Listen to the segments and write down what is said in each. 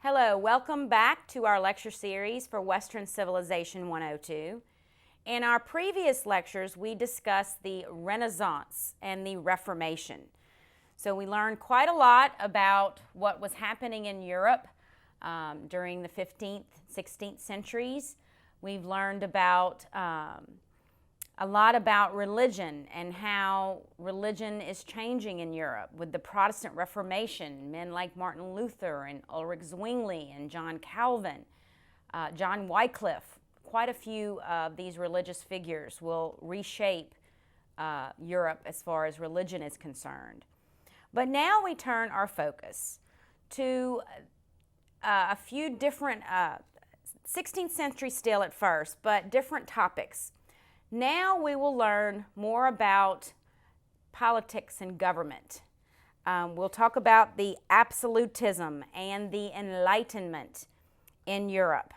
Hello, welcome back to our lecture series for Western Civilization 102. In our previous lectures, we discussed the Renaissance and the Reformation. So we learned quite a lot about what was happening in Europe during the 15th, 16th centuries. We've learned about a lot about religion and how religion is changing in Europe with the Protestant Reformation, men like Martin Luther and Ulrich Zwingli and John Calvin, John Wycliffe. Quite a few of these religious figures will reshape Europe as far as religion is concerned. But now we turn our focus to a few different, 16th century still at first, but different topics. Now we will learn more about politics and government. We'll talk about the Absolutism and the Enlightenment in Europe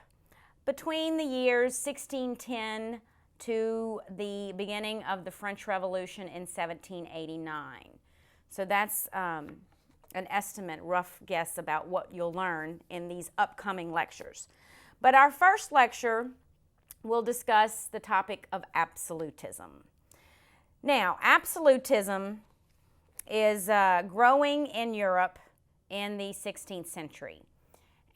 between the years 1610 to the beginning of the French Revolution in 1789. So that's an estimate, rough guess about what you'll learn in these upcoming lectures. But our first lecture we'll discuss the topic of absolutism. Now, absolutism is growing in Europe in the 16th century.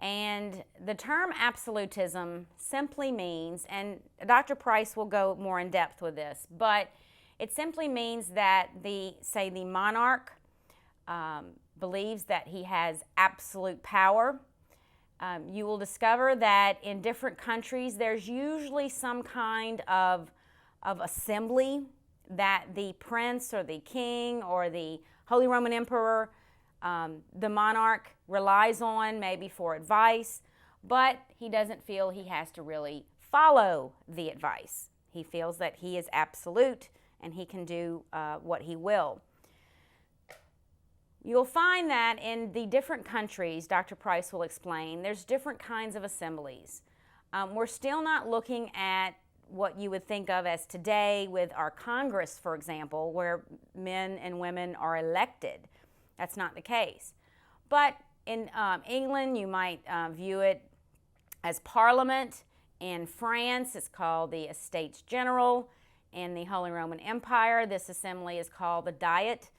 And the term absolutism simply means, and Dr. Price will go more in depth with this, but it simply means that the monarch believes that he has absolute power. You will discover that in different countries there's usually some kind of assembly that the prince or the king or the Holy Roman Emperor, the monarch, relies on maybe for advice, but he doesn't feel he has to really follow the advice. He feels that he is absolute and he can do what he will. You'll find that in the different countries, Dr. Price will explain, there's different kinds of assemblies. We're still not looking at what you would think of as today with our Congress, for example, where men and women are elected. That's not the case. But in England, you might view it as Parliament. In France, it's called the Estates General. In the Holy Roman Empire, this assembly is called the Diet.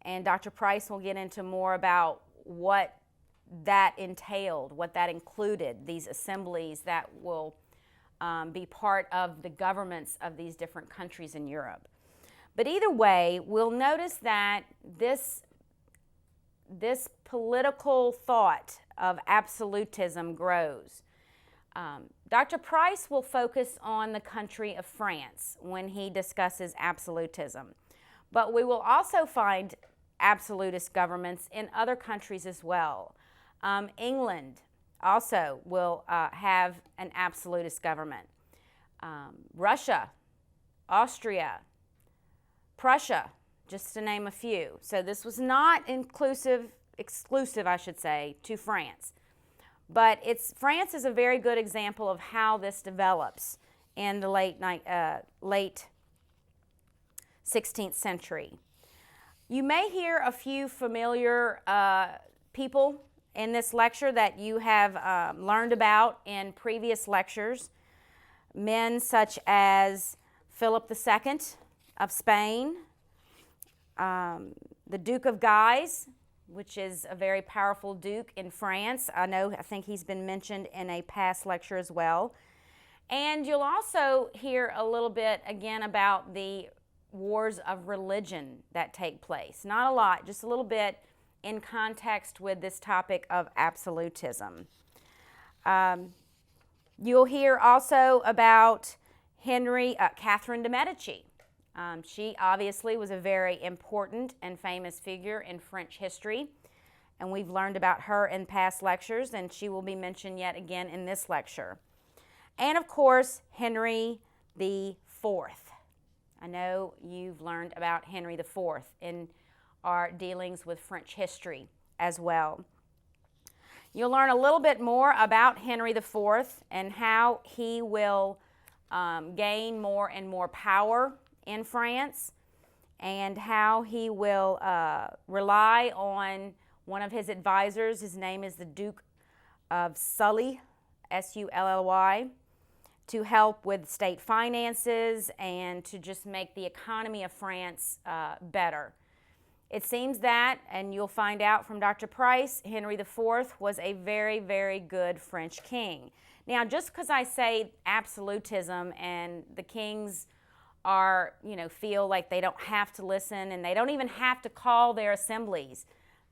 And Dr. Price will get into more about what that entailed, what that included, these assemblies that will be part of the governments of these different countries in Europe. But either way, we'll notice that this political thought of absolutism grows. Dr. Price will focus on the country of France when he discusses absolutism. But we will also find absolutist governments in other countries as well. England also will have an absolutist government. Russia, Austria, Prussia, just to name a few. So this was not exclusive, I should say, to France. But France is a very good example of how this develops in the late 16th century. You may hear a few familiar people in this lecture that you have learned about in previous lectures. Men such as Philip II of Spain, the Duke of Guise, which is a very powerful duke in France. I think he's been mentioned in a past lecture as well. And you'll also hear a little bit again about the wars of religion that take place. Not a lot, just a little bit in context with this topic of absolutism. You'll hear also about Catherine de' Medici. She obviously was a very important and famous figure in French history, and we've learned about her in past lectures, and she will be mentioned yet again in this lecture. And of course, Henry IV. I know you've learned about Henry IV in our dealings with French history as well. You'll learn a little bit more about Henry IV and how he will gain more and more power in France, and how he will rely on one of his advisors. His name is the Duke of Sully, S-U-L-L-Y, to help with state finances and to just make the economy of France better. It seems that, and you'll find out from Dr. Price, Henry IV was a very, very good French king. Now, just because I say absolutism and the kings are, feel like they don't have to listen and they don't even have to call their assemblies.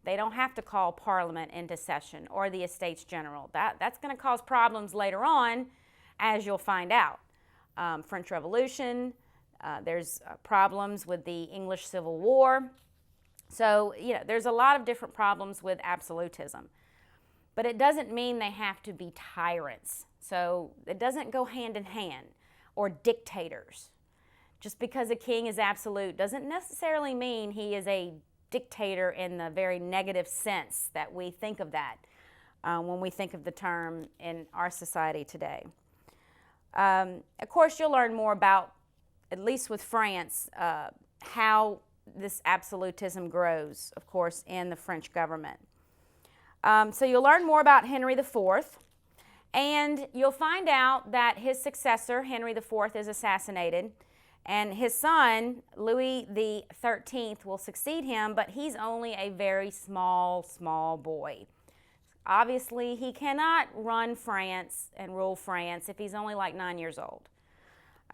They don't have to call Parliament into session or the Estates General. That's going to cause problems later on, as you'll find out. French Revolution, there's problems with the English Civil War. So, there's a lot of different problems with absolutism. But it doesn't mean they have to be tyrants. So it doesn't go hand in hand, or dictators. Just because a king is absolute doesn't necessarily mean he is a dictator in the very negative sense that we think of that when we think of the term in our society today. Of course, you'll learn more about, at least with France, how this absolutism grows, of course, in the French government. So you'll learn more about Henry IV, and you'll find out that his successor, Henry IV, is assassinated, and his son, Louis XIII, will succeed him, but he's only a very small boy. Obviously, he cannot run France and rule France if he's only like 9 years old.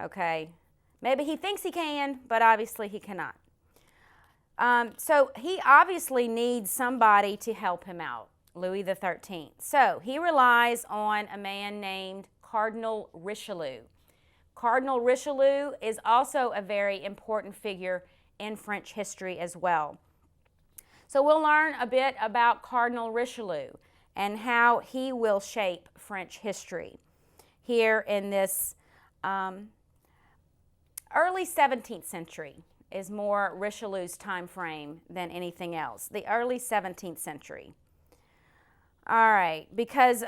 Okay? Maybe he thinks he can, but obviously he cannot. So he obviously needs somebody to help him out, Louis XIII. So he relies on a man named Cardinal Richelieu. Cardinal Richelieu is also a very important figure in French history as well. So we'll learn a bit about Cardinal Richelieu and how he will shape French history here in this early 17th century is more Richelieu's time frame than anything else, the early 17th century. All right, because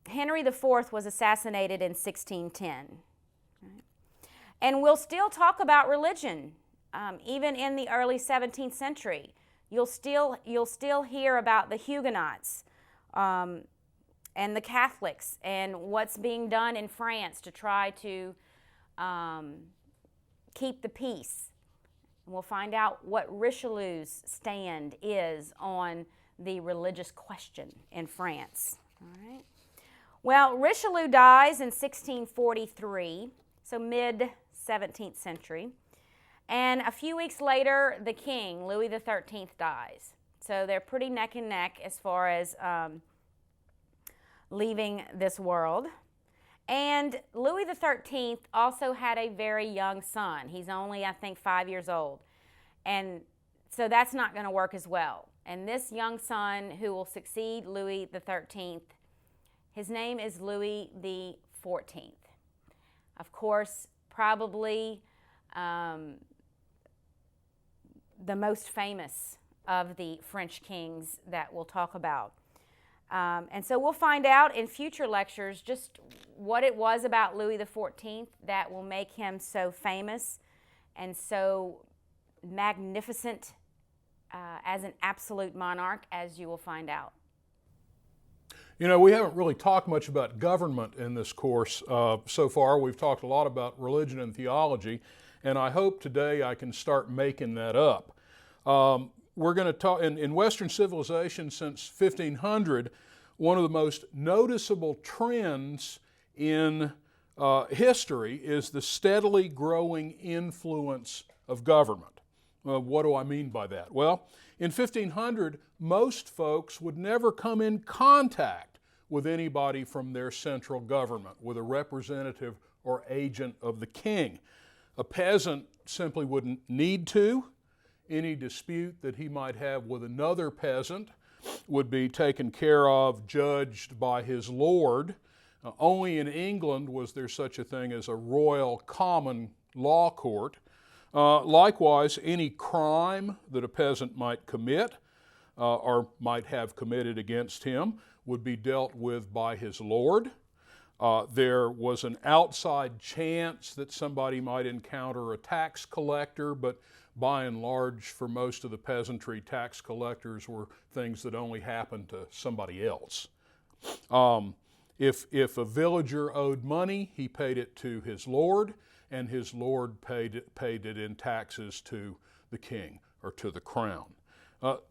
Henry IV was assassinated in 1610. And we'll still talk about religion, even in the early 17th century. You'll still hear about the Huguenots and the Catholics and what's being done in France to try to keep the peace. And we'll find out what Richelieu's stand is on the religious question in France. All right. Well, Richelieu dies in 1643, so mid-17th century. And a few weeks later, the king, Louis XIII, dies. So they're pretty neck and neck as far as leaving this world. And Louis XIII also had a very young son. He's only, I think, 5 years old. And so that's not going to work as well. And this young son who will succeed Louis XIII, his name is Louis XIV. Of course, probably the most famous of the French kings that we'll talk about. And so we'll find out in future lectures just what it was about Louis XIV that will make him so famous and so magnificent as an absolute monarch, as you will find out. You know, we haven't really talked much about government in this course so far. We've talked a lot about religion and theology, and I hope today I can start making that up. We're going to talk, in Western civilization since 1500, one of the most noticeable trends in history is the steadily growing influence of government. What do I mean by that? Well, in 1500, most folks would never come in contact with anybody from their central government, with a representative or agent of the king. A peasant simply wouldn't need to. Any dispute that he might have with another peasant would be taken care of, judged by his lord. Only in England was there such a thing as a royal common law court. Likewise, any crime that a peasant might commit or might have committed against him would be dealt with by his lord. There was an outside chance that somebody might encounter a tax collector, but by and large, for most of the peasantry, tax collectors were things that only happened to somebody else. If a villager owed money, he paid it to his lord, and his lord paid it in taxes to the king or to the crown.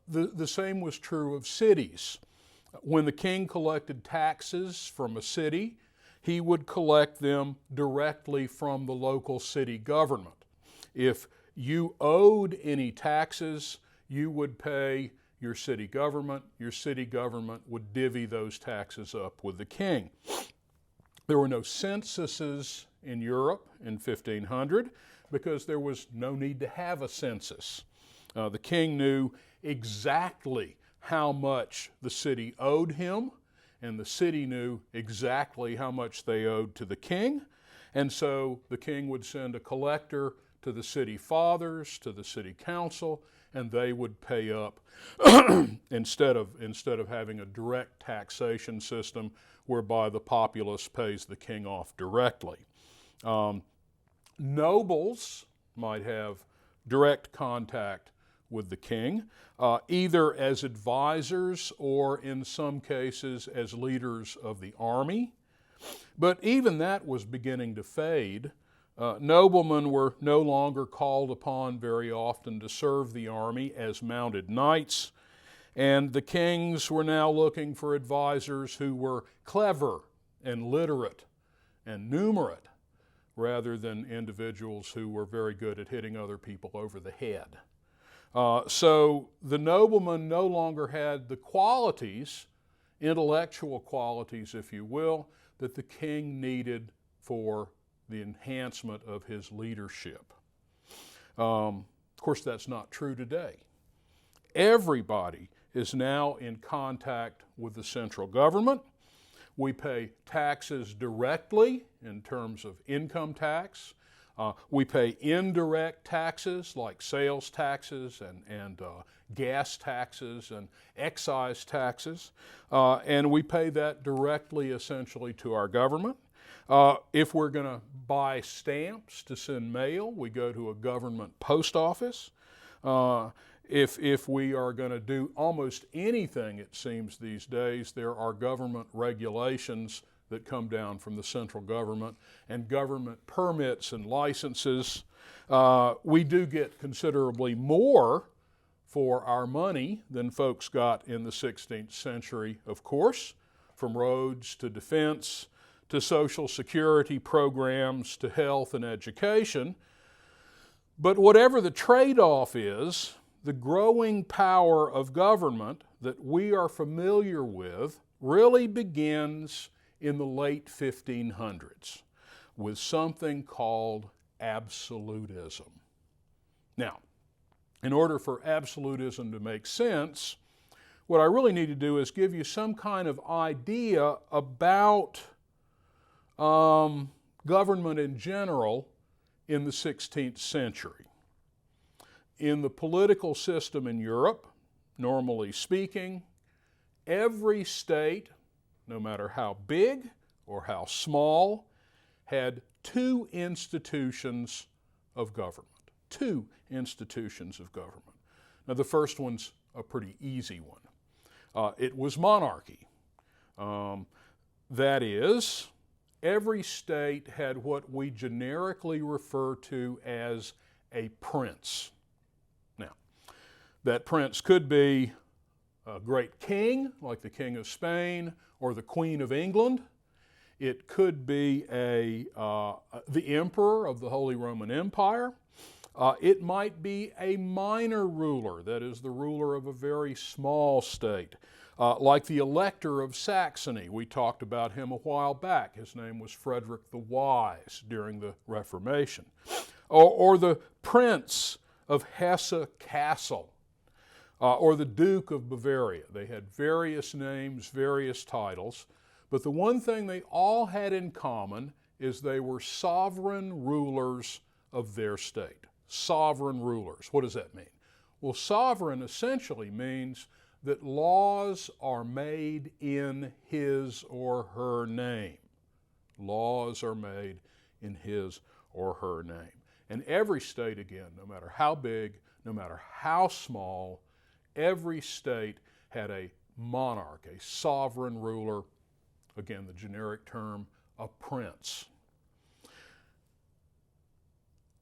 The same was true of cities. When the king collected taxes from a city, he would collect them directly from the local city government. If you owed any taxes, you would pay your city government. Your city government would divvy those taxes up with the king. There were no censuses in Europe in 1500 because there was no need to have a census. The king knew exactly how much the city owed him, and the city knew exactly how much they owed to the king. And so the king would send a collector to the city fathers, to the city council, and they would pay up instead of having a direct taxation system whereby the populace pays the king off directly. Nobles might have direct contact with the king, either as advisors or in some cases as leaders of the army. But even that was beginning to fade. Noblemen were no longer called upon very often to serve the army as mounted knights, and the kings were now looking for advisors who were clever and literate and numerate rather than individuals who were very good at hitting other people over the head. So the nobleman no longer had the qualities, intellectual qualities, if you will, that the king needed for the enhancement of his leadership. Of course, that's not true today. Everybody is now in contact with the central government. We pay taxes directly in terms of income tax. We pay indirect taxes like sales taxes and gas taxes and excise taxes, and we pay that directly essentially to our government. If we're going to buy stamps to send mail, we go to a government post office. If we are going to do almost anything, it seems these days, there are government regulations that come down from the central government and government permits and licenses. We do get considerably more for our money than folks got in the 16th century, of course, from roads to defense to social security programs to health and education. But whatever the trade-off is, the growing power of government that we are familiar with really begins in the late 1500s with something called absolutism. Now, in order for absolutism to make sense, what I really need to do is give you some kind of idea about government in general in the 16th century. In the political system in Europe, normally speaking, every state, no matter how big or how small, had two institutions of government. Two institutions of government. Now, the first one's a pretty easy one. It was monarchy. That is, every state had what we generically refer to as a prince. Now, that prince could be a great king, like the King of Spain, or the Queen of England. It could be the Emperor of the Holy Roman Empire. It might be a minor ruler, that is the ruler of a very small state, like the Elector of Saxony. We talked about him a while back. His name was Frederick the Wise during the Reformation. Or the Prince of Hesse Castle, or the Duke of Bavaria. They had various names, various titles, but the one thing they all had in common is they were sovereign rulers of their state. Sovereign rulers. What does that mean? Well, sovereign essentially means that laws are made in his or her name. Laws are made in his or her name. And every state, again, no matter how big, no matter how small, every state had a monarch, a sovereign ruler again, the generic term, a prince.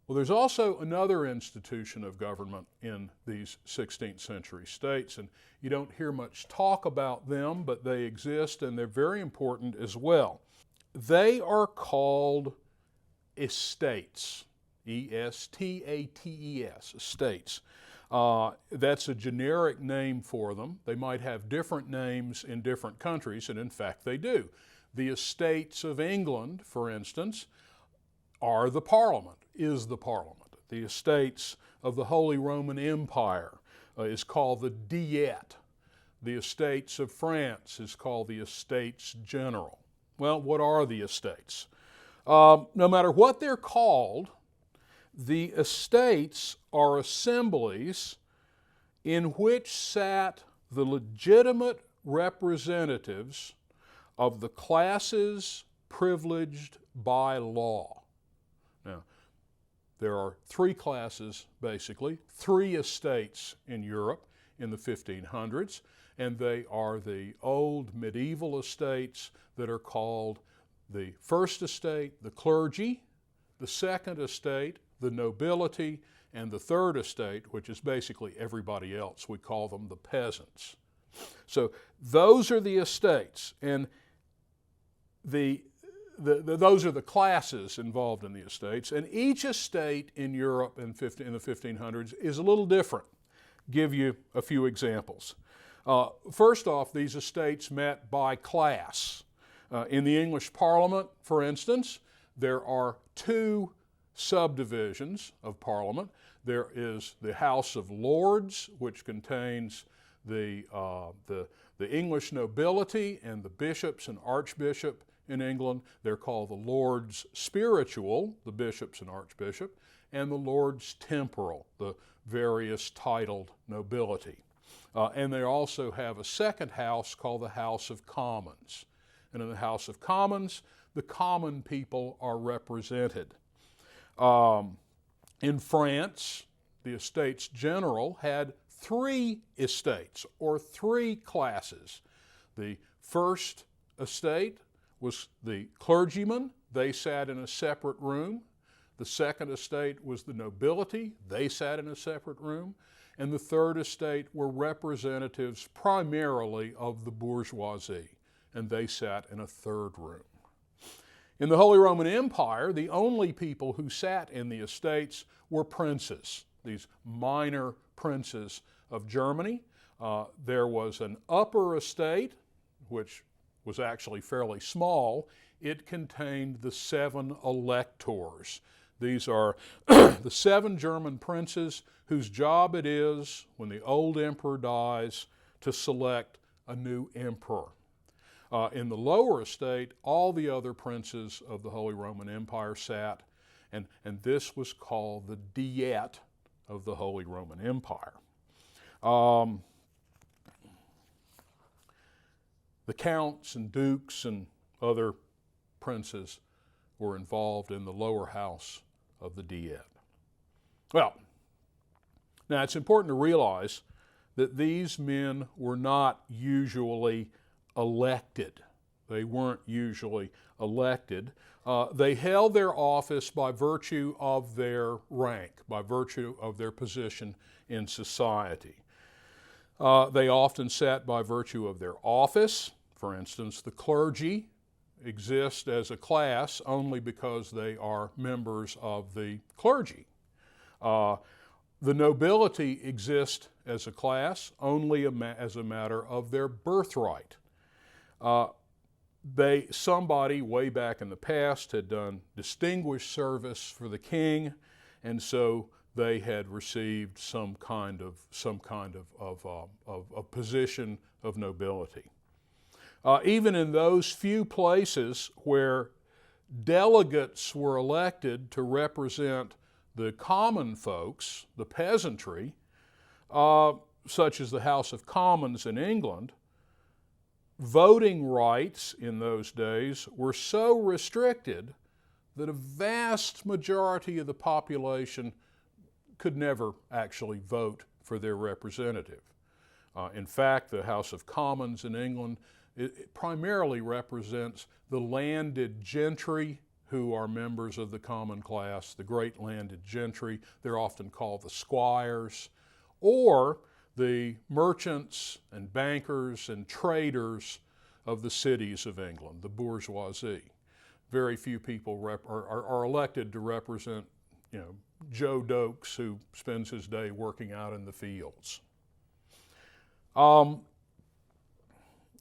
Well, there's also another institution of government in these 16th century states, and you don't hear much talk about them, but they exist and they're very important as well. They are called estates, E-S-T-A-T-E-S, estates. That's a generic name for them. They might have different names in different countries, and in fact they do. The estates of England, for instance, are the Parliament, is the Parliament. The estates of the Holy Roman Empire is called the Diet. The estates of France is called the Estates General. Well, what are the estates? No matter what they're called, the estates are assemblies in which sat the legitimate representatives of the classes privileged by law. Now, there are three classes, basically, three estates in Europe in the 1500s, and they are the old medieval estates that are called the first estate, the clergy, the second estate, the nobility, and the third estate, which is basically everybody else. We call them the peasants. So those are the estates, and those are the classes involved in the estates, and each estate in Europe in the 1500s is a little different. Give you a few examples. First off, these estates met by class. In the English Parliament, for instance, there are two subdivisions of Parliament. There is the House of Lords, which contains the English nobility and the bishops and archbishop in England. They're called the Lords Spiritual, the bishops and archbishop, and the Lords Temporal, the various titled nobility. And they also have a second house called the House of Commons. And in the House of Commons, the common people are represented. In France, the Estates General had three estates, or three classes. The first estate was the clergymen. They sat in a separate room. The second estate was the nobility. They sat in a separate room. And the third estate were representatives primarily of the bourgeoisie, and they sat in a third room. In the Holy Roman Empire, the only people who sat in the estates were princes, these minor princes of Germany. There was an upper estate, which was actually fairly small. It contained the 7 electors. These are the 7 German princes whose job it is, when the old emperor dies, to select a new emperor. In the lower estate, all the other princes of the Holy Roman Empire sat, and this was called the Diet of the Holy Roman Empire. The counts and dukes and other princes were involved in the lower house of the Diet. Well, now it's important to realize that these men were not usually elected. They weren't usually elected. They held their office by virtue of their rank, by virtue of their position in society. They often sat by virtue of their office. For instance, the clergy exist as a class only because they are members of the clergy. The nobility exist as a class only as a matter of their birthright. Somebody way back in the past had done distinguished service for the king, and so they had received some kind of position of nobility. Even in those few places where delegates were elected to represent the common folks, the peasantry, such as the House of Commons in England, voting rights in those days were so restricted that a vast majority of the population could never actually vote for their representative. In fact, the House of Commons in England, it primarily represents the landed gentry who are members of the common class, the great landed gentry. They're often called the squires, or the merchants and bankers and traders of the cities of England, the bourgeoisie. Very few people are elected to represent, Joe Dokes, who spends his day working out in the fields.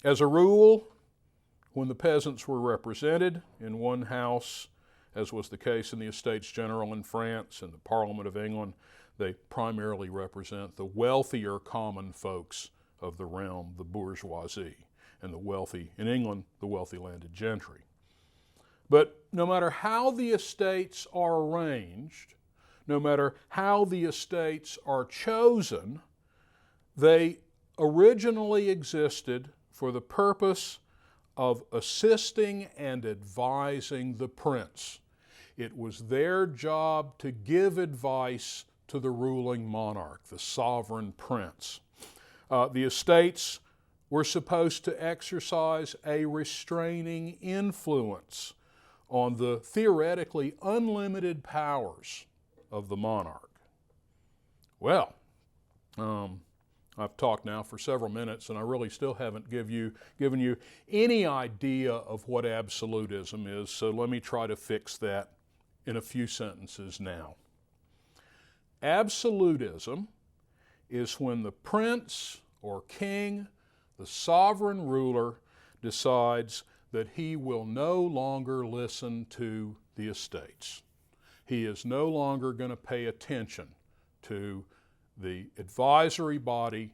As a rule, when the peasants were represented in one house, as was the case in the Estates General in France and the Parliament of England, they primarily represent the wealthier common folks of the realm, the bourgeoisie, and the wealthy, in England, the wealthy landed gentry. But no matter how the estates are arranged, no matter how the estates are chosen, they originally existed for the purpose of assisting and advising the prince. It was their job to give advice to the ruling monarch, the sovereign prince. The estates were supposed to exercise a restraining influence on the theoretically unlimited powers of the monarch. Well, I've talked now for several minutes and I really still haven't given you any idea of what absolutism is, so let me try to fix that in a few sentences now. Absolutism is when the prince or king, the sovereign ruler, decides that he will no longer listen to the estates. He is no longer going to pay attention to the advisory body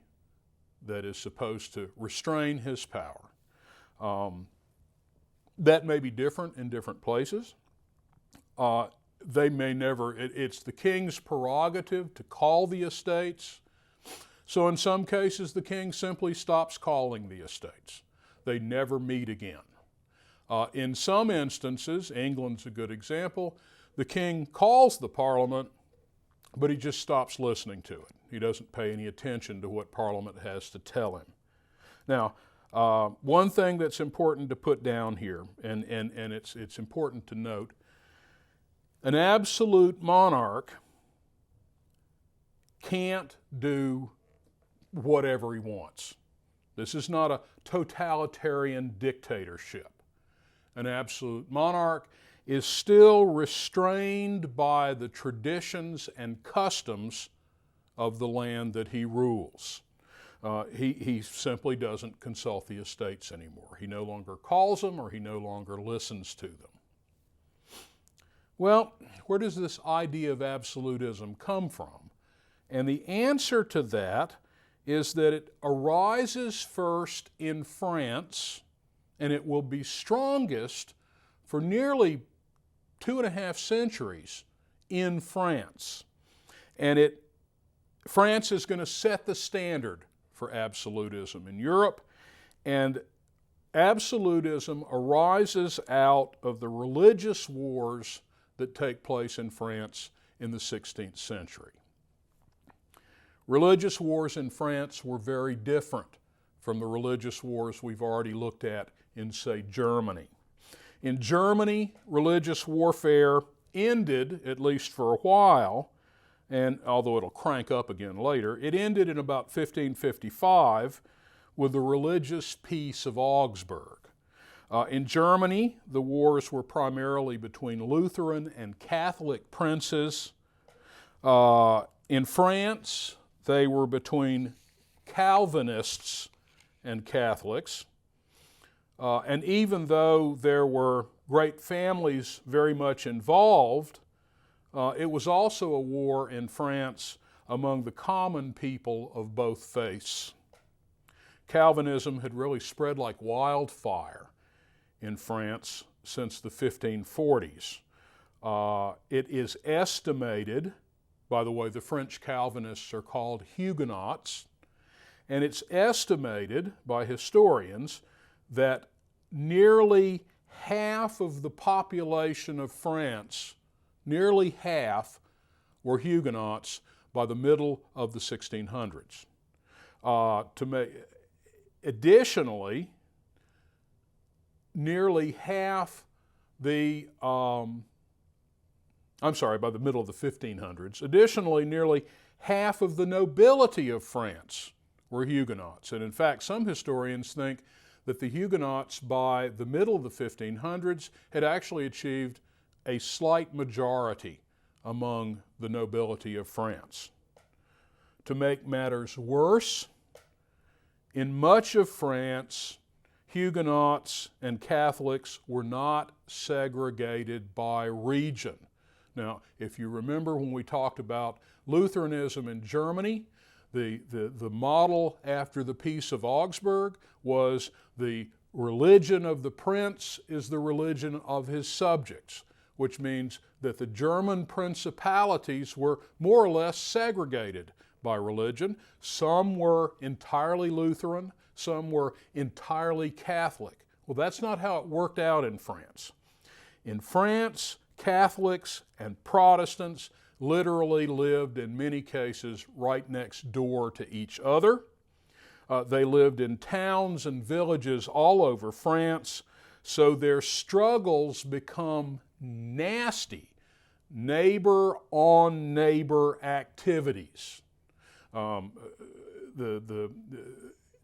that is supposed to restrain his power. That may be different in different places. They may never, it's the king's prerogative to call the estates. So in some cases, the king simply stops calling the estates. They never meet again. In some instances, England's a good example, the king calls the parliament, but he just stops listening to it. He doesn't pay any attention to what Parliament has to tell him. Now, one thing that's important to put down here, and it's important to note, an absolute monarch can't do whatever he wants. This is not a totalitarian dictatorship. An absolute monarch is still restrained by the traditions and customs of the land that he rules. He simply doesn't consult the estates anymore. He no longer calls them or he no longer listens to them. Well, where does this idea of absolutism come from? And the answer to that is that it arises first in France, and it will be strongest for nearly 2.5 centuries in France. And France is going to set the standard for absolutism in Europe, and absolutism arises out of the religious wars that take place in France in the 16th century. Religious wars in France were very different from the religious wars we've already looked at in, say, Germany. In Germany, religious warfare ended, at least for a while, and although it'll crank up again later, it ended in about 1555 with the religious peace of Augsburg. In Germany, the wars were primarily between Lutheran and Catholic princes. In France, they were between Calvinists and Catholics. And even though there were great families very much involved, it was also a war in France among the common people of both faiths. Calvinism had really spread like wildfire in France since the 1540s. It is estimated, by the way, the French Calvinists are called Huguenots, and it's estimated by historians that nearly half of the population of France, nearly half, were Huguenots by the middle of the 1600s. Additionally, nearly half by the middle of the 1500s, additionally, nearly half of the nobility of France were Huguenots. And in fact, some historians think that the Huguenots by the middle of the 1500s had actually achieved a slight majority among the nobility of France. To make matters worse, in much of France, Huguenots and Catholics were not segregated by region. Now, if you remember when we talked about Lutheranism in Germany, the model after the Peace of Augsburg was the religion of the prince is the religion of his subjects, which means that the German principalities were more or less segregated by religion. Some were entirely Lutheran, some were entirely Catholic. Well, that's not how it worked out in France. In France, Catholics and Protestants literally lived in many cases right next door to each other. They lived in towns and villages all over France, so their struggles become nasty neighbor-on-neighbor activities.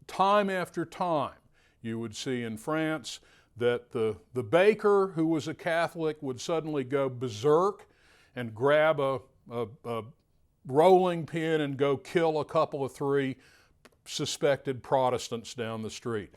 Time after time, you would see in France that the baker who was a Catholic would suddenly go berserk and grab a rolling pin and go kill a couple of three suspected Protestants down the street.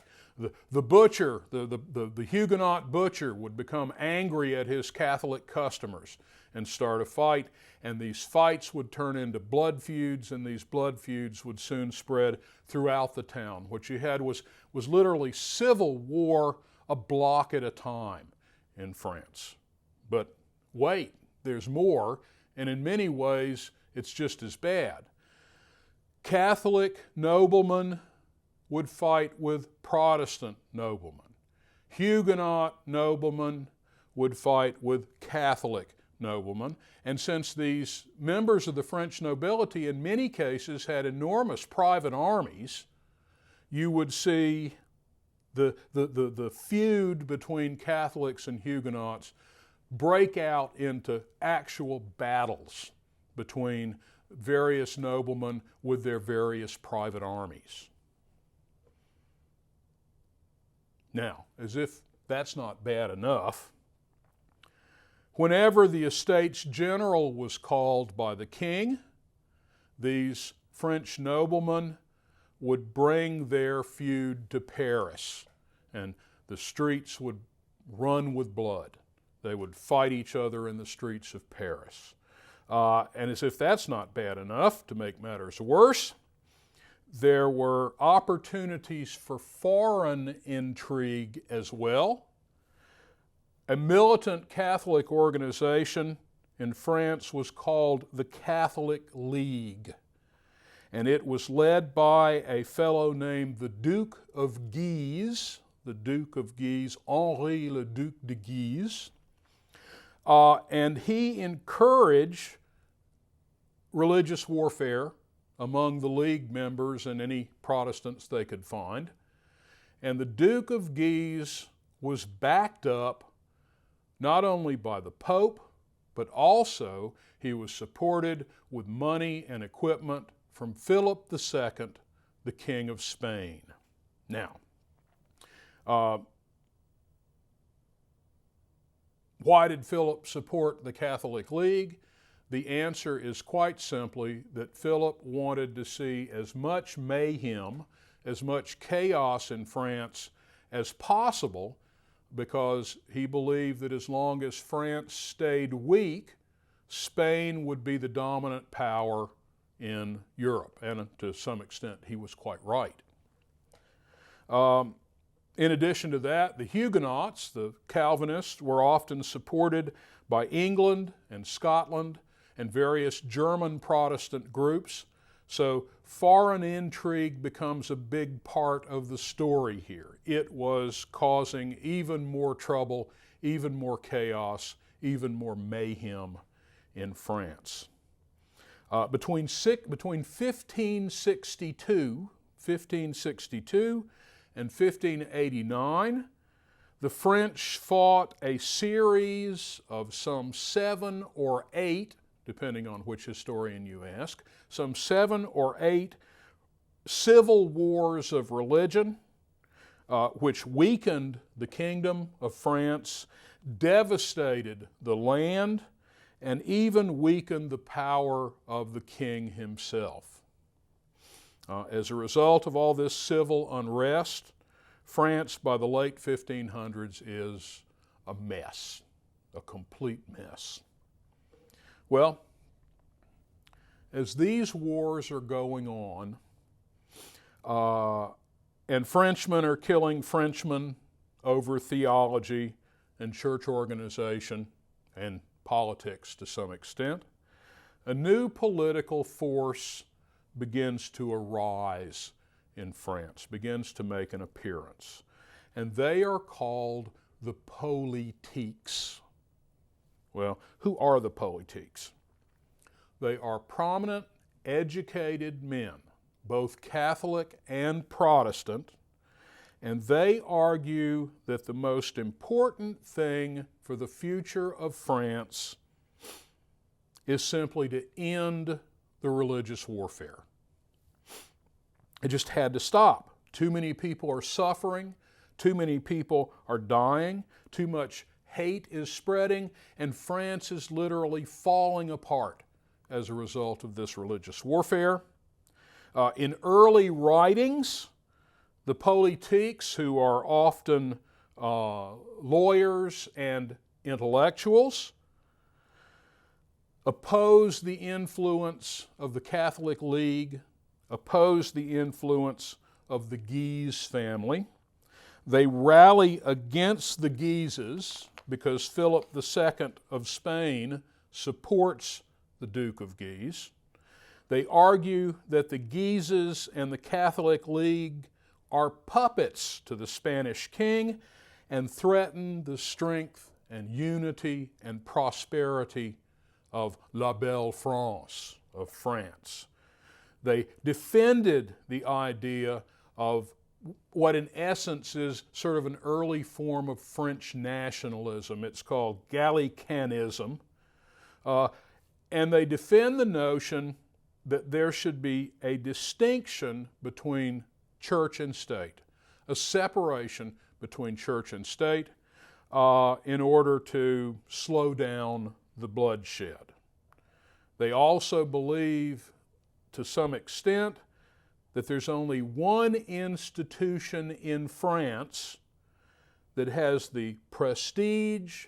The butcher, the Huguenot butcher would become angry at his Catholic customers and start a fight, and these fights would turn into blood feuds, and these blood feuds would soon spread throughout the town. What you had was literally civil war a block at a time in France. But wait, there's more, and in many ways it's just as bad. Catholic noblemen would fight with Protestant noblemen. Huguenot noblemen would fight with Catholic noblemen. And since these members of the French nobility in many cases had enormous private armies, you would see the feud between Catholics and Huguenots break out into actual battles between various noblemen with their various private armies. Now, as if that's not bad enough, whenever the Estates General was called by the king, these French noblemen would bring their feud to Paris, and the streets would run with blood. They would fight each other in the streets of Paris. And as if that's not bad enough, to make matters worse, there were opportunities for foreign intrigue as well. A militant Catholic organization in France was called the Catholic League, and it was led by a fellow named the Duke of Guise, Henri le Duc de Guise, and he encouraged religious warfare among the League members and any Protestants they could find. And the Duke of Guise was backed up not only by the Pope, but also he was supported with money and equipment from Philip II, the King of Spain. Now, why did Philip support the Catholic League? The answer is quite simply that Philip wanted to see as much mayhem, as much chaos in France as possible, because he believed that as long as France stayed weak, Spain would be the dominant power in Europe. And to some extent, he was quite right. In addition to that, the Huguenots, the Calvinists, were often supported by England and Scotland and various German Protestant groups. So foreign intrigue becomes a big part of the story here. It was causing even more trouble, even more chaos, even more mayhem in France. Between 1562, 1562 and 1589, the French fought a series of some 7 or 8, depending on which historian you ask, some 7 or 8 civil wars of religion, which weakened the Kingdom of France, devastated the land, and even weakened the power of the king himself. As a result of all this civil unrest, France by the late 1500s is a mess, a complete mess. Well, as these wars are going on, and Frenchmen are killing Frenchmen over theology and church organization and politics to some extent, a new political force begins to arise in France, begins to make an appearance. And they are called the politiques. Well, who are the politiques? They are prominent, educated men, both Catholic and Protestant, and they argue that the most important thing for the future of France is simply to end the religious warfare. It just had to stop. Too many people are suffering, too many people are dying, too much hate is spreading, and France is literally falling apart as a result of this religious warfare. In early writings, the politiques, who are often lawyers and intellectuals, oppose the influence of the Catholic League, oppose the influence of the Guise family. They rally against the Guises because Philip II of Spain supports the Duke of Guise. They argue that the Guises and the Catholic League are puppets to the Spanish king and threaten the strength and unity and prosperity of La Belle France, of France. They defended the idea of what in essence is sort of an early form of French nationalism. It's called Gallicanism. And they defend the notion that there should be a distinction between church and state, a separation between church and state in order to slow down the bloodshed. They also believe, to some extent, that there's only one institution in France that has the prestige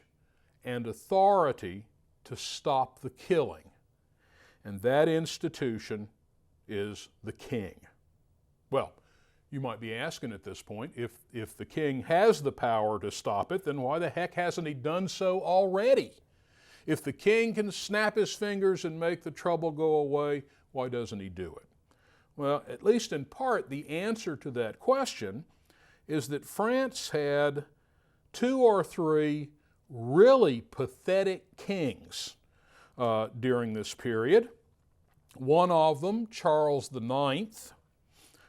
and authority to stop the killing, and that institution is the king. Well, you might be asking at this point, if the king has the power to stop it, then why the heck hasn't he done so already? If the king can snap his fingers and make the trouble go away, why doesn't he do it? Well, at least in part, the answer to that question is that France had 2 or 3 really pathetic kings during this period. One of them, Charles IX,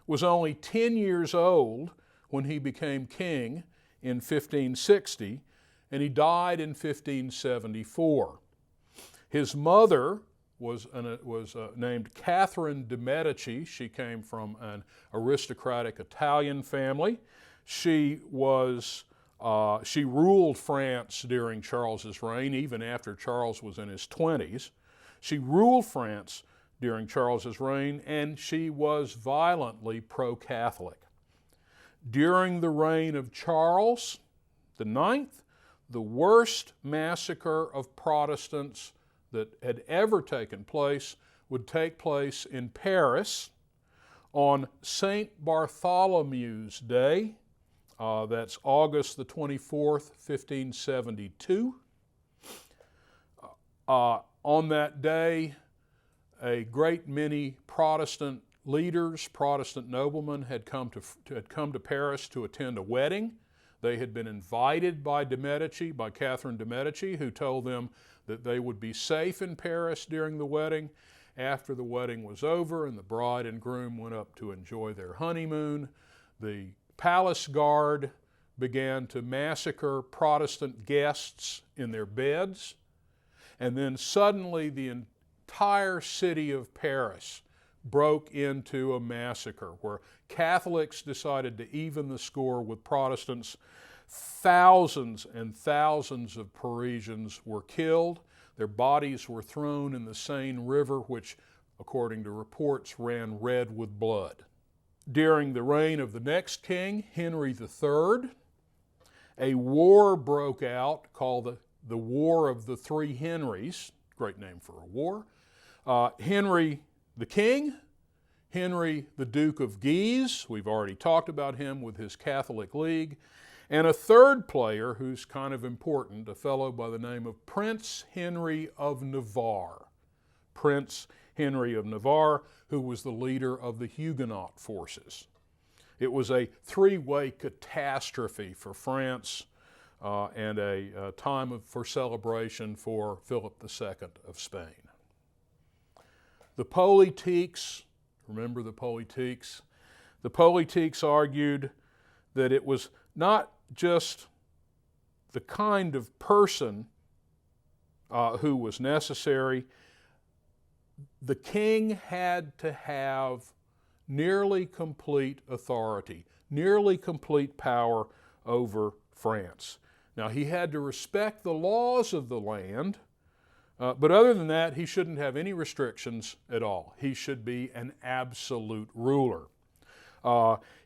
was only 10 years old when he became king in 1560, and he died in 1574. His mother was named Catherine de' Medici. She came from an aristocratic Italian family. She ruled France during Charles's reign, even after Charles was in his 20s. She ruled France during Charles's reign, and she was violently pro-Catholic. During the reign of Charles IX, the worst massacre of Protestants that had ever taken place would take place in Paris on St. Bartholomew's Day. That's August the 24th, 1572. On that day, a great many Protestant leaders, Protestant noblemen, had come to Paris to attend a wedding. They had been invited by Catherine de' Medici, who told them that they would be safe in Paris during the wedding, After the wedding was over and the bride and groom went up to enjoy their honeymoon, the palace guard began to massacre Protestant guests in their beds, and then suddenly the entire city of Paris broke into a massacre where Catholics decided to even the score with Protestants. Thousands and thousands of Parisians were killed. Their bodies were thrown in the Seine River, which, according to reports, ran red with blood. During the reign of the next king, Henry III, a war broke out called the War of the Three Henrys, great name for a war. Henry the King, Henry the Duke of Guise, we've already talked about him with his Catholic League, and a third player who's kind of important, a fellow by the name of Prince Henry of Navarre. Prince Henry of Navarre, who was the leader of the Huguenot forces. It was a three-way catastrophe for France and a time for celebration for Philip II of Spain. The politiques, remember the politiques? The politiques argued that it was not just the kind of person who was necessary. The king had to have nearly complete authority, nearly complete power over France. Now, he had to respect the laws of the land, but other than that, he shouldn't have any restrictions at all. He should be an absolute ruler.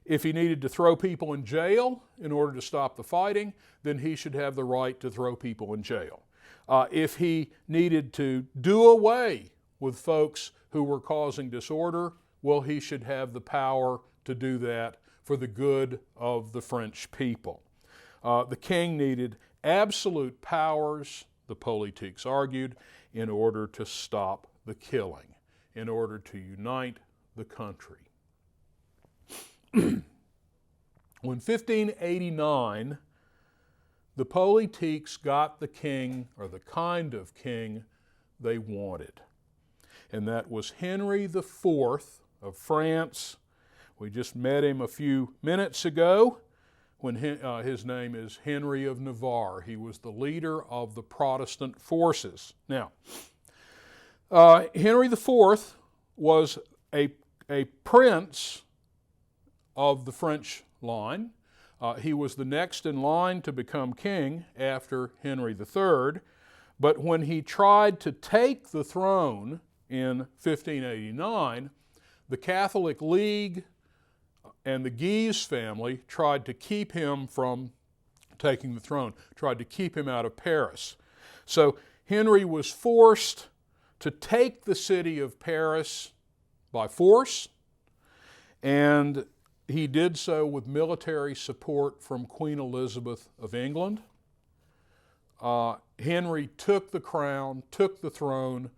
If he needed to throw people in jail in order to stop the fighting, then he should have the right to throw people in jail. If he needed to do away with folks who were causing disorder, well, he should have the power to do that for the good of the French people. The king needed absolute powers, the politiques argued, in order to stop the killing, in order to unite the country. When 1589, the politiques got the king, or the kind of king they wanted, and that was Henry IV of France. We just met him a few minutes ago when his name is Henry of Navarre. He was the leader of the Protestant forces. Now, Henry IV was a prince of the French line. He was the next in line to become king after Henry III, but when he tried to take the throne in 1589, the Catholic League and the Guise family tried to keep him from taking the throne, tried to keep him out of Paris. So Henry was forced to take the city of Paris by force, and he did so with military support from Queen Elizabeth of England. Henry took the crown, took the throne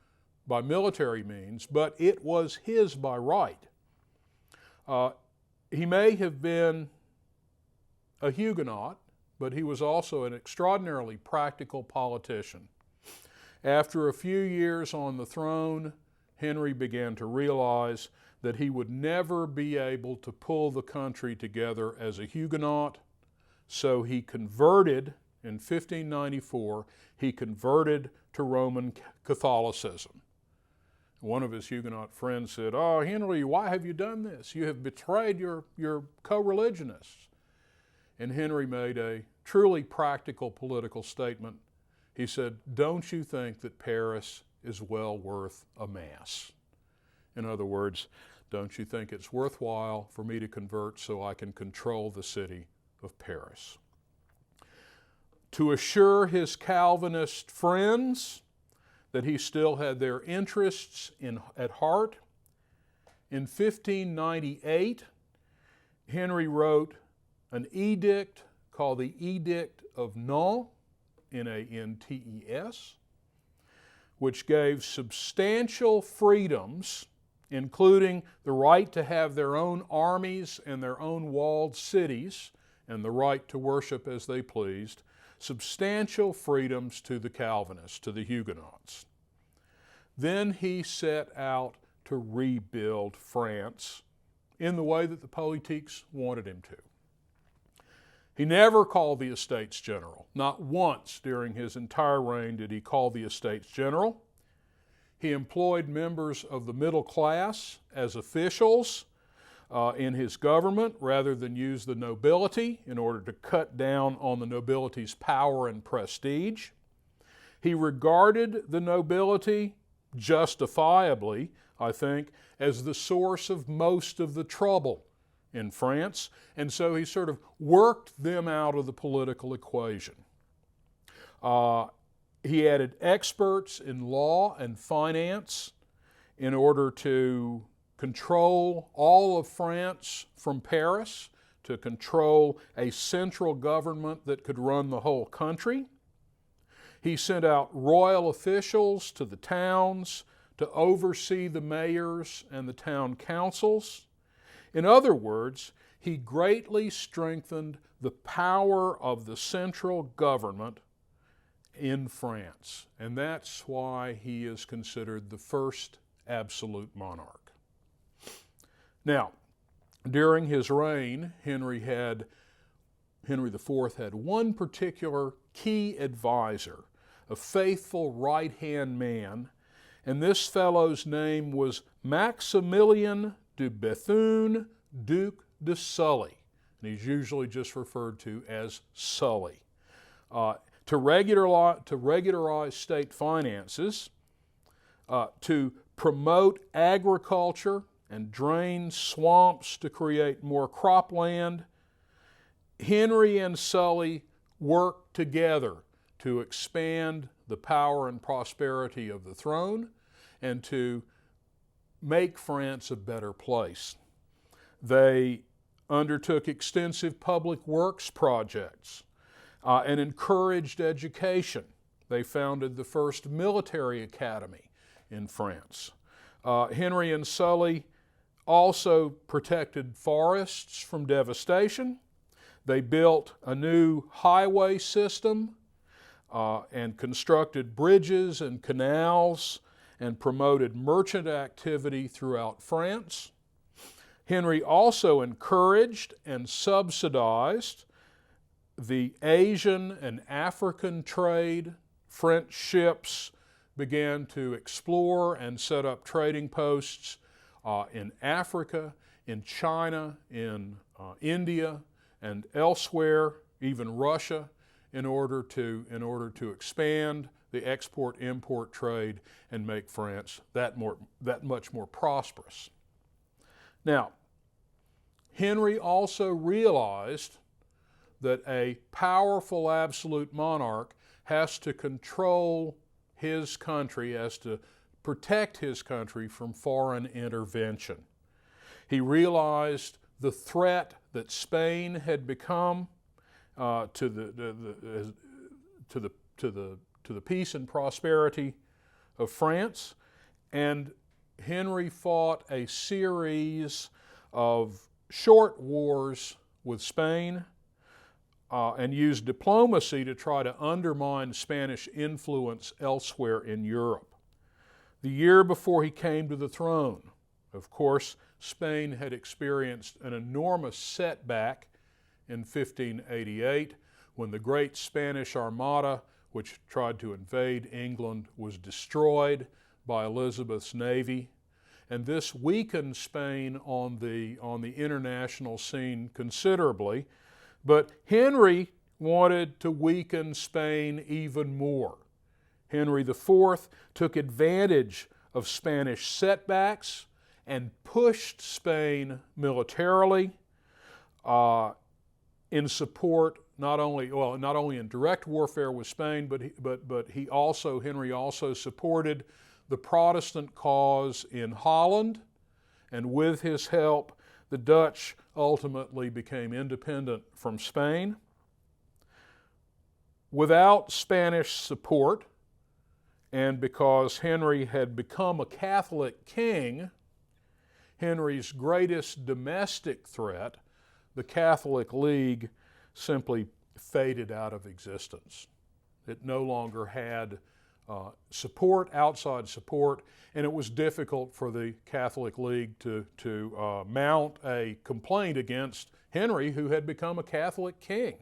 by military means, but it was his by right. He may have been a Huguenot, but he was also an extraordinarily practical politician. After a few years on the throne, Henry began to realize that he would never be able to pull the country together as a Huguenot, so he converted in 1594, he converted to Roman Catholicism. One of his Huguenot friends said, "Oh, Henry, why have you done this? You have betrayed your co-religionists." And Henry made a truly practical political statement. He said, "Don't you think that Paris is well worth a mass?" In other words, don't you think it's worthwhile for me to convert so I can control the city of Paris? To assure his Calvinist friends that he still had their interests at heart, in 1598, Henry wrote an edict called the Edict of Nantes, Nantes, which gave substantial freedoms, including the right to have their own armies and their own walled cities, and the right to worship as they pleased, substantial freedoms to the Calvinists, to the Huguenots. then he set out to rebuild France in the way that the politiques wanted him to. He never called the Estates General. Not once during his entire reign did he call the Estates General. He employed members of the middle class as officials in his government rather than use the nobility in order to cut down on the nobility's power and prestige. He regarded the nobility, justifiably, I think, as the source of most of the trouble in France, and so he sort of worked them out of the political equation. He added experts in law and finance in order to control all of France from Paris, to control a central government that could run the whole country. He sent out royal officials to the towns to oversee the mayors and the town councils. In other words, he greatly strengthened the power of the central government in France, and that's why he is considered the first absolute monarch. Now, during his reign, Henry IV had one particular key advisor, a faithful right-hand man, and this fellow's name was Maximilien de Bethune, Duc de Sully, and he's usually just referred to as Sully. To regularize state finances, to promote agriculture and drain swamps to create more cropland, Henry and Sully worked together to expand the power and prosperity of the throne and to make France a better place. They undertook extensive public works projects and encouraged education. They founded the first military academy in France. Henry and Sully also protected forests from devastation. They built a new highway system and constructed bridges and canals and promoted merchant activity throughout France. Henry also encouraged and subsidized the Asian and African trade. French ships began to explore and set up trading posts in Africa, in China, in India, and elsewhere, even Russia, in order to expand the export-import trade and make France that much more prosperous. Now, Henry also realized that a powerful absolute monarch has to control his country, has to protect his country from foreign intervention. He realized the threat that Spain had become to the peace and prosperity of France, and Henry fought a series of short wars with Spain and used diplomacy to try to undermine Spanish influence elsewhere in Europe. The year before he came to the throne, of course, Spain had experienced an enormous setback in 1588 when the great Spanish Armada, which tried to invade England, was destroyed by Elizabeth's navy. And this weakened Spain on the international scene considerably. But Henry wanted to weaken Spain even more. Henry IV took advantage of Spanish setbacks and pushed Spain militarily in support not only in direct warfare with Spain, but Henry also supported the Protestant cause in Holland, and with his help, the Dutch ultimately became independent from Spain. Without Spanish support, and because Henry had become a Catholic king, Henry's greatest domestic threat, the Catholic League, simply faded out of existence. It no longer had support, outside support, and it was difficult for the Catholic League to mount a complaint against Henry, who had become a Catholic king.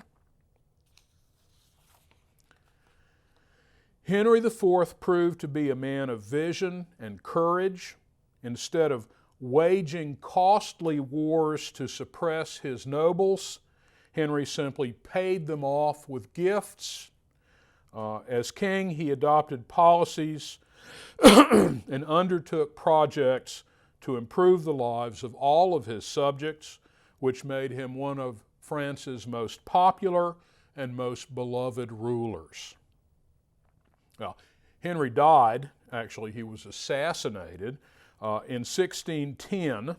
Henry IV proved to be a man of vision and courage. Instead of waging costly wars to suppress his nobles, Henry simply paid them off with gifts. As king, he adopted policies and undertook projects to improve the lives of all of his subjects, which made him one of France's most popular and most beloved rulers. Well, Henry died, actually he was assassinated in 1610,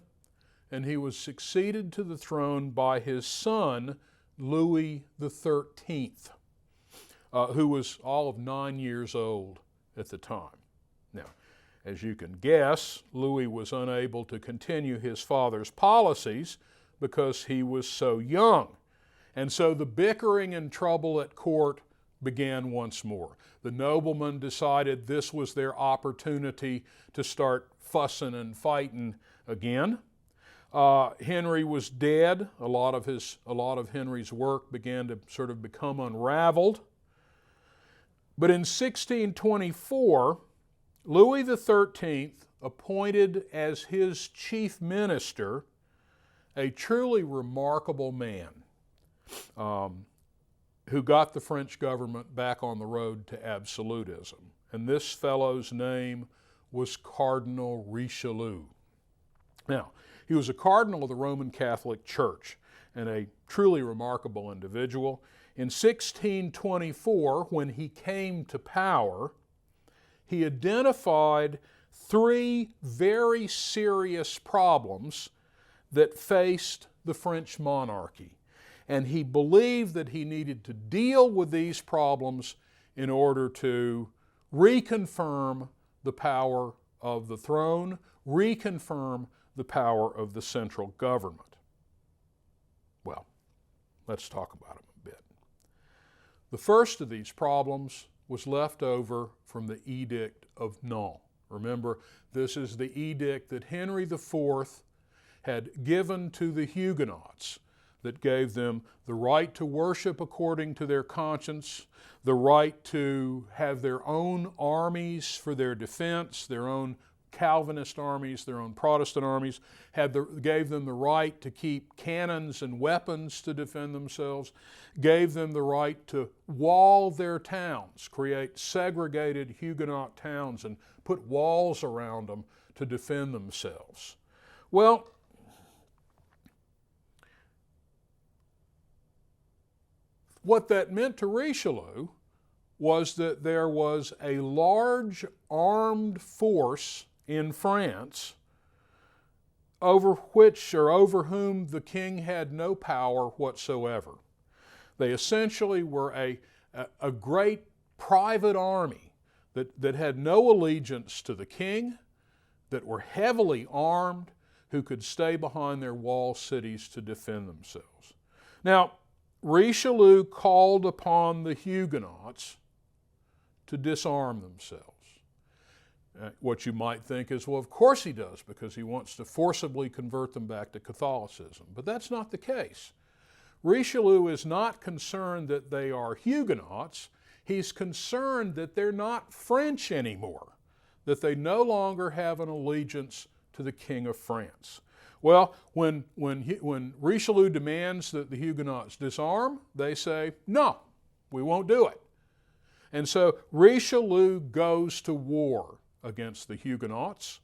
and he was succeeded to the throne by his son, Louis XIII, who was all of 9 years old at the time. Now, as you can guess, Louis was unable to continue his father's policies because he was so young. And so the bickering and trouble at court began once more. The noblemen decided this was their opportunity to start fussing and fighting again. Henry was dead. A lot of Henry's work began to sort of become unraveled. But in 1624, Louis XIII appointed as his chief minister a truly remarkable man who got the French government back on the road to absolutism. And this fellow's name was Cardinal Richelieu. Now, he was a cardinal of the Roman Catholic Church and a truly remarkable individual. In 1624, when he came to power, he identified three very serious problems that faced the French monarchy. And he believed that he needed to deal with these problems in order to reconfirm the power of the throne, reconfirm the power of the central government. Well, let's talk about them a bit. The first of these problems was left over from the Edict of Nantes. Remember, this is the edict that Henry IV had given to the Huguenots that gave them the right to worship according to their conscience, the right to have their own armies for their defense, their own Calvinist armies, their own Protestant armies, gave them the right to keep cannons and weapons to defend themselves, gave them the right to wall their towns, create segregated Huguenot towns and put walls around them to defend themselves. Well, what that meant to Richelieu was that there was a large armed force in France over whom the king had no power whatsoever. They essentially were a great private army that had no allegiance to the king, that were heavily armed, who could stay behind their walled cities to defend themselves. Now, Richelieu called upon the Huguenots to disarm themselves. What you might think is, well, of course he does, because he wants to forcibly convert them back to Catholicism. But that's not the case. Richelieu is not concerned that they are Huguenots. He's concerned that they're not French anymore, that they no longer have an allegiance to the King of France. Well, when Richelieu demands that the Huguenots disarm, they say, no, we won't do it. And so Richelieu goes to war against the Huguenots.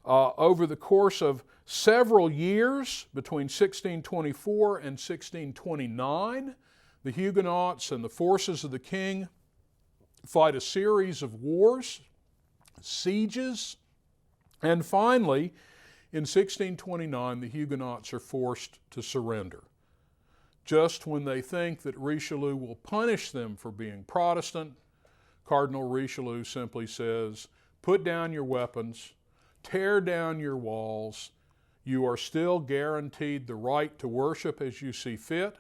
Over the course of several years, between 1624 and 1629, the Huguenots and the forces of the king fight a series of wars, sieges, and finally, in 1629, the Huguenots are forced to surrender. Just when they think that Richelieu will punish them for being Protestant, Cardinal Richelieu simply says, put down your weapons, tear down your walls. You are still guaranteed the right to worship as you see fit.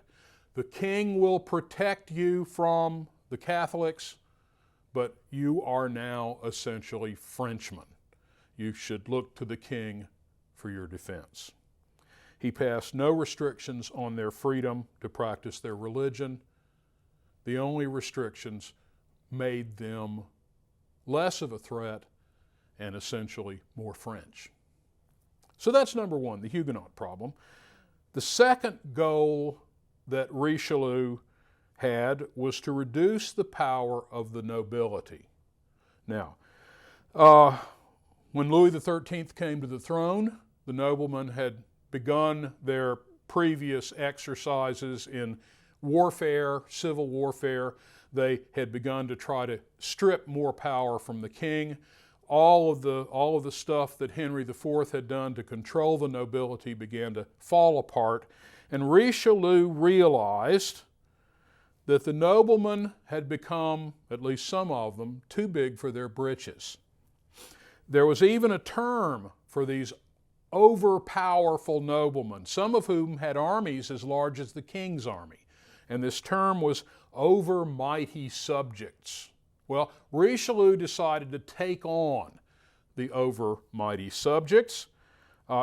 The king will protect you from the Catholics, but you are now essentially Frenchmen. You should look to the king for your defense. He passed no restrictions on their freedom to practice their religion. The only restrictions made them less of a threat and essentially more French. So that's number one, the Huguenot problem. The second goal that Richelieu had was to reduce the power of the nobility. Now, when Louis XIII came to the throne, the noblemen had begun their previous exercises in warfare, civil warfare. They had begun to try to strip more power from the king. All of the stuff that Henry IV had done to control the nobility began to fall apart, and Richelieu realized that the noblemen had become, at least some of them, too big for their britches. There was even a term for these over-powerful noblemen, some of whom had armies as large as the king's army, and this term was over-mighty subjects. Well, Richelieu decided to take on the over-mighty subjects.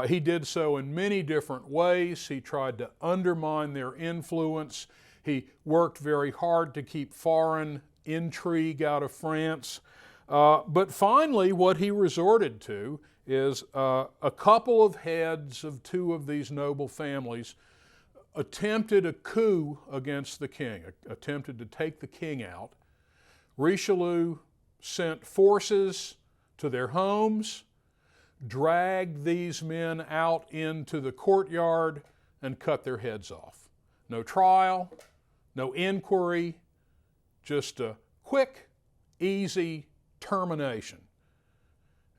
He did so in many different ways. He tried to undermine their influence. He worked very hard to keep foreign intrigue out of France. But finally, what he resorted to is a couple of heads of two of these noble families attempted a coup against the king, attempted to take the king out. Richelieu sent forces to their homes, dragged these men out into the courtyard, and cut their heads off. No trial, no inquiry, just a quick, easy termination.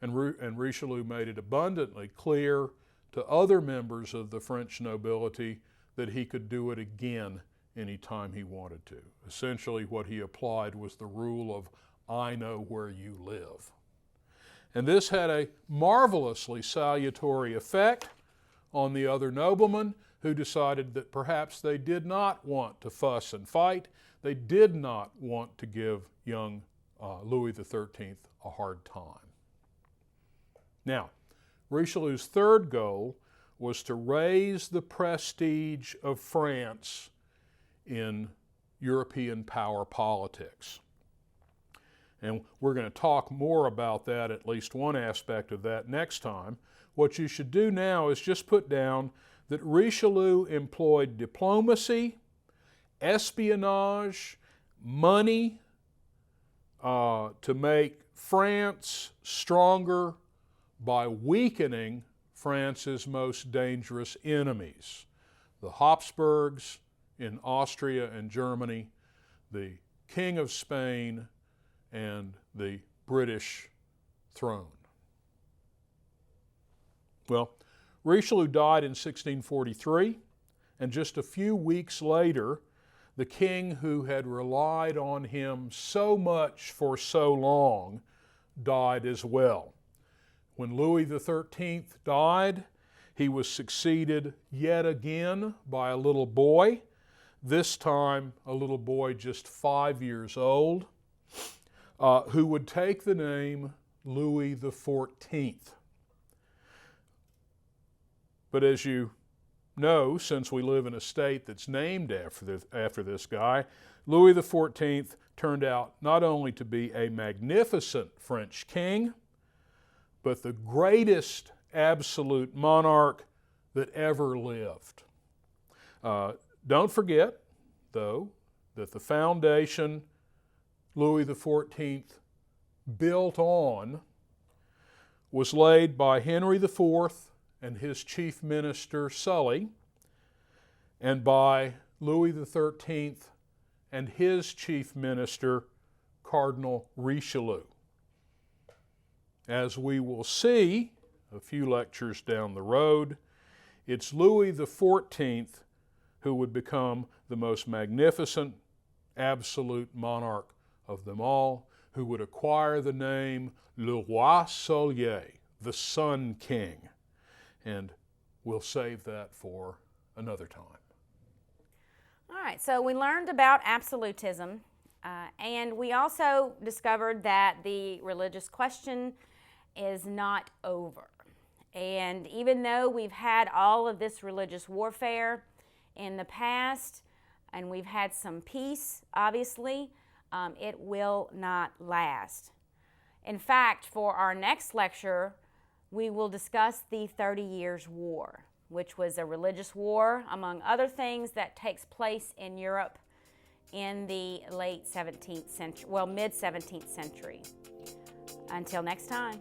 And Richelieu made it abundantly clear to other members of the French nobility that he could do it again anytime he wanted to. Essentially, what he applied was the rule of, I know where you live. And this had a marvelously salutary effect on the other noblemen, who decided that perhaps they did not want to fuss and fight. They did not want to give young Louis XIII a hard time. Now, Richelieu's third goal was to raise the prestige of France in European power politics. And we're going to talk more about that, at least one aspect of that, next time. What you should do now is just put down that Richelieu employed diplomacy, espionage, money to make France stronger by weakening France's most dangerous enemies, the Habsburgs in Austria and Germany, the King of Spain, and the British throne. Well, Richelieu died in 1643, and just a few weeks later, the king who had relied on him so much for so long died as well. When Louis XIII died, he was succeeded yet again by a little boy, this time a little boy just 5 years old, who would take the name Louis XIV. But as you know, since we live in a state that's named after this guy, Louis XIV turned out not only to be a magnificent French king, but the greatest absolute monarch that ever lived. Don't forget, though, that the foundation Louis XIV built on was laid by Henry IV and his chief minister Sully, and by Louis XIII and his chief minister Cardinal Richelieu. As we will see a few lectures down the road, it's Louis XIV who would become the most magnificent absolute monarch of them all, who would acquire the name Le Roi Soleil, the Sun King. And we'll save that for another time. All right, so we learned about absolutism. And we also discovered that the religious question is not over. And even though we've had all of this religious warfare in the past, and we've had some peace, obviously, it will not last. In fact, for our next lecture, we will discuss the 30 Years' War, which was a religious war, among other things, that takes place in Europe in the late 17th century, well, mid-17th century. Until next time.